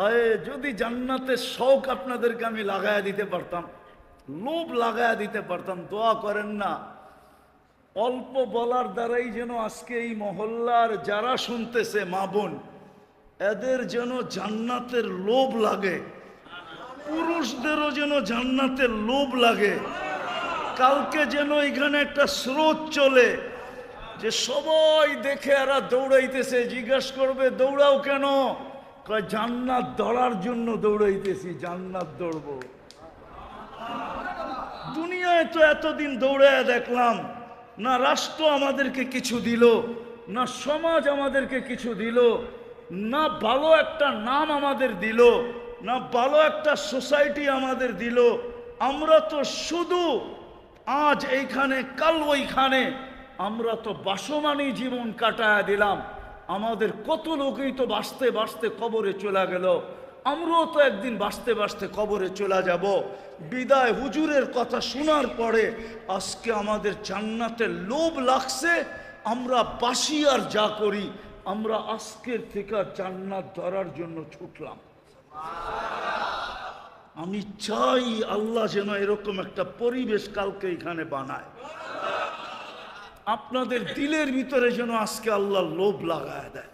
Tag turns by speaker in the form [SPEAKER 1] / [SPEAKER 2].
[SPEAKER 1] আয় যদি জান্নাতের শৌক আপনাদেরকে আমি লাগায়া দিতে পারতাম, লোভ লাগায়া দিতে পারতাম। দোয়া করেন না, অল্প বলার দ্বারাই যেন আজকে এই মহল্লার যারা শুনতেছে মা বোন, এদের যেন জান্নাতের লোভ লাগে, পুরুষদেরও যেন জান্নাতের লোভ লাগে। কালকে যেন এখানে একটা স্রোত চলে যে সবাই দেখে এরা দৌড়াইতেছে, জিজ্ঞাসা করবে দৌড়াও কেন? কয় জান্নাত ধরার জন্য দৌড়াইতেছি, জান্নাত দৌড়বো। দুনিয়ায় তো এতদিন দৌড়ায় দেখলাম, না রাষ্ট্র আমাদেরকে কিছু দিল, না সমাজ আমাদেরকে কিছু দিল, না ভালো একটা নাম আমাদের দিল, না ভালো একটা সোসাইটি আমাদের দিল। আমরা তো শুধু আজ এইখানে কাল ওইখানে, আমরা তো বাসমানী জীবন কাটায় দিলাম। আমাদের কত লোকই তো বাঁচতে বাঁচতে কবরে চলে গেল, আমরাও তো একদিন বাঁচতে বাঁচতে কবরে চলে যাব। বিদায় হুজুরের কথা শোনার পরে আজকে আমাদের জান্নাতের লোভ লাগছে। আমরা বাসি আর যা করি, আমরা আজকের থেকে জান্নাত ধরার জন্য ছুটলাম। আমি চাই আল্লাহ যেন এরকম একটা পরিবেশ কালকে এখানে বানায়, আপনাদের দিলের ভিতরে যেন আজকে আল্লাহ লোভ লাগায় দেয়।